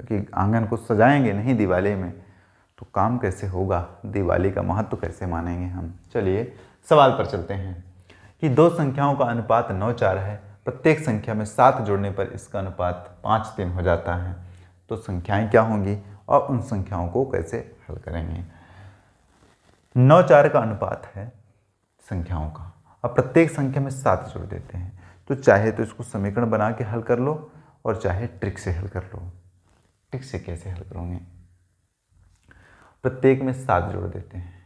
क्योंकि आंगन को सजाएंगे नहीं दिवाली में तो काम कैसे होगा, दिवाली का महत्व कैसे मानेंगे हम। चलिए सवाल पर चलते हैं कि दो संख्याओं का अनुपात 9:4 है, प्रत्येक संख्या में 7 जोड़ने पर इसका अनुपात 5:3 हो जाता है, तो संख्याएं क्या होंगी और उन संख्याओं को कैसे हल करेंगे। 9:4 का अनुपात है संख्याओं का, अब प्रत्येक संख्या में 7 जोड़ देते हैं, तो चाहे तो इसको समीकरण बना के हल कर लो और चाहे ट्रिक से हल कर लो। ट्रिक से कैसे हल करोगे, प्रत्येक में 7 जोड़ देते हैं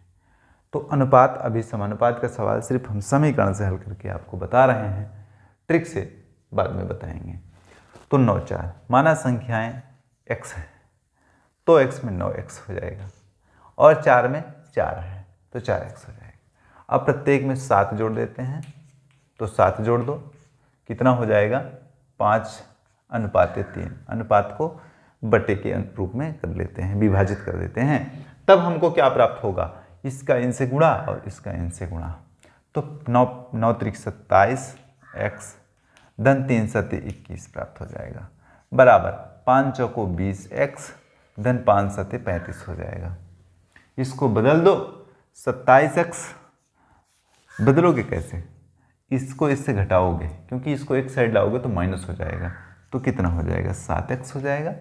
तो अनुपात, अभी समानुपात का सवाल सिर्फ हम समीकरण से हल करके आपको बता रहे हैं, ट्रिक से बाद में बताएंगे। तो 9:4 माना संख्याएं x है तो x में 9x हो जाएगा और 4 में 4 है तो 4x हो जाएगा। अब प्रत्येक में 7 जोड़ देते हैं तो 7 जोड़ दो, कितना हो जाएगा 5:3। अनुपात को बटे के रूप में कर लेते हैं, विभाजित कर देते हैं, तब हमको क्या प्राप्त होगा, इसका इनसे गुणा और इसका इनसे गुणा, तो 9 त्रिक 27 x धन 3 सत्य 21 प्राप्त हो जाएगा, बराबर 5 चौको 20 x धन 5 सत्य 35 हो जाएगा। इसको बदल दो, 27x बदलोगे कैसे, इसको इससे घटाओगे, क्योंकि इसको एक साइड लाओगे तो माइनस हो जाएगा, तो कितना हो जाएगा 7x हो जाएगा,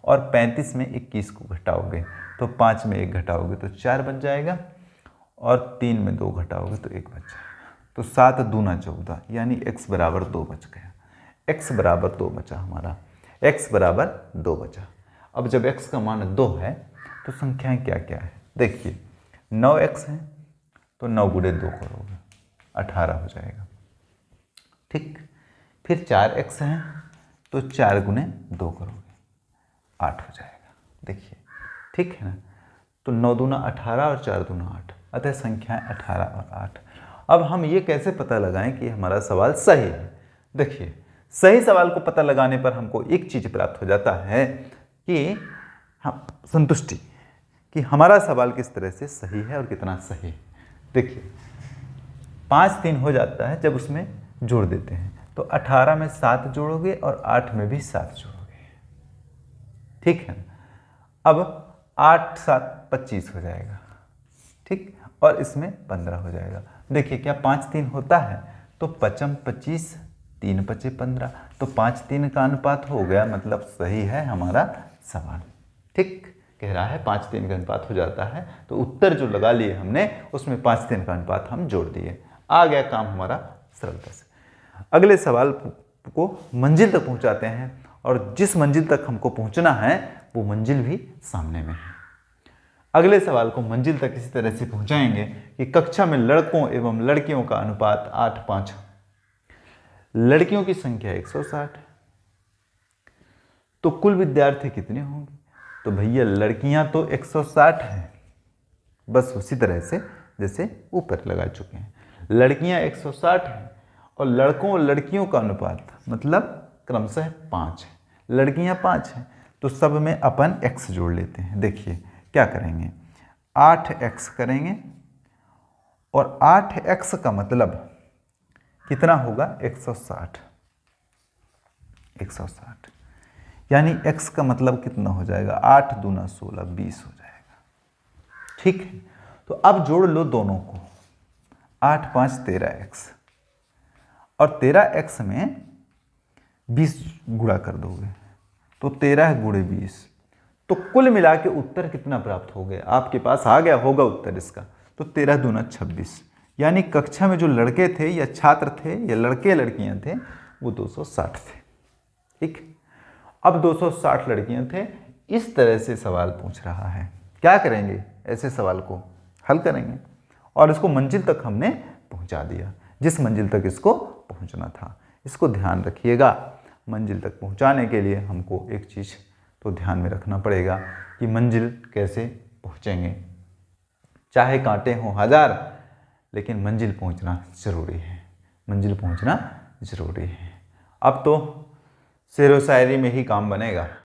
और 35 में 21 को घटाओगे तो 5 में 1 घटाओगे तो 4 बच जाएगा, और 3 में 2 घटाओगे तो 1 बच जाएगा, तो 7 दूना 14 यानी x बराबर 2 बच गया। x बराबर 2 बचा हमारा, x बराबर 2 बचा। अब जब x का मान 2 है तो संख्याएं क्या क्या है, देखिए 9x है तो 9 गुणे 2 करोगे 18 हो जाएगा, ठीक। फिर 4x है तो 4 गुणे 2 करोगे 8 हो जाएगा, देखिए ठीक है ना। तो 9 दूना 18 और 4 दूना 8, अतः संख्याएं 18 और 8। अब हम ये कैसे पता लगाएं कि हमारा सवाल सही है, देखिए सही सवाल को पता लगाने पर हमको एक चीज़ प्राप्त हो जाता है कि हम संतुष्टि कि हमारा सवाल किस तरह से सही है और कितना सही है। देखिए 5:3 हो जाता है जब उसमें जोड़ देते हैं, तो 18 में 7 जोड़ोगे और 8 में भी 7 जोड़ोगे, ठीक है। अब 8 7 25 हो जाएगा, ठीक, और इसमें 15 हो जाएगा। देखिए क्या 5:3 होता है, तो 5 25 3 5 15, तो 5:3 का अनुपात हो गया, मतलब सही है हमारा सवाल, ठीक। कह रहा है 5:3 का अनुपात हो जाता है, तो उत्तर जो लगा लिए हमने उसमें 5:3 का अनुपात हम जोड़ दिए, आ गया काम हमारा सरलता से। अगले सवाल को मंजिल तक पहुंचाते हैं, और जिस मंजिल तक हमको पहुंचना है वो मंजिल भी सामने में है। अगले सवाल को मंजिल तक इसी तरह से पहुंचाएंगे कि कक्षा में लड़कों एवं लड़कियों का अनुपात 8:5, लड़कियों की संख्या 160, तो कुल विद्यार्थी कितने होंगे, तो भैया लड़कियां तो 160 हैं, बस उसी तरह से जैसे ऊपर लगा चुके हैं, लड़कियां 160 हैं और लड़कों और लड़कियों का अनुपात मतलब क्रमशः 5 है, लड़कियां 5 हैं, तो सब में अपन x जोड़ लेते हैं। देखिए क्या करेंगे, 8x करेंगे, और 8x का मतलब कितना होगा 160, 160 यानी x का मतलब कितना हो जाएगा 8 दूना 16 20 हो जाएगा, ठीक है। तो अब जोड़ लो दोनों को, 8 5 13x, और 13x में 20 गुणा कर दोगे तो 13 गुणे 20, तो कुल मिला के उत्तर कितना प्राप्त हो गया, आपके पास आ गया होगा उत्तर इसका, तो 13 दूना 26, यानी कक्षा में जो लड़के थे या छात्र थे या लड़के लड़कियां थे वो 260 थे, ठीक। अब 260 लड़कियां थे, इस तरह से सवाल पूछ रहा है, क्या करेंगे, ऐसे सवाल को हल करेंगे, और इसको मंजिल तक हमने पहुंचा दिया, जिस मंजिल तक इसको पहुंचना था। इसको ध्यान रखिएगा, मंजिल तक पहुंचाने के लिए हमको एक चीज़ तो ध्यान में रखना पड़ेगा कि मंजिल कैसे पहुंचेंगे, चाहे कांटे हों 1000, लेकिन मंजिल पहुंचना ज़रूरी है, मंजिल पहुंचना ज़रूरी है। अब तो शेरो शायरी में ही काम बनेगा।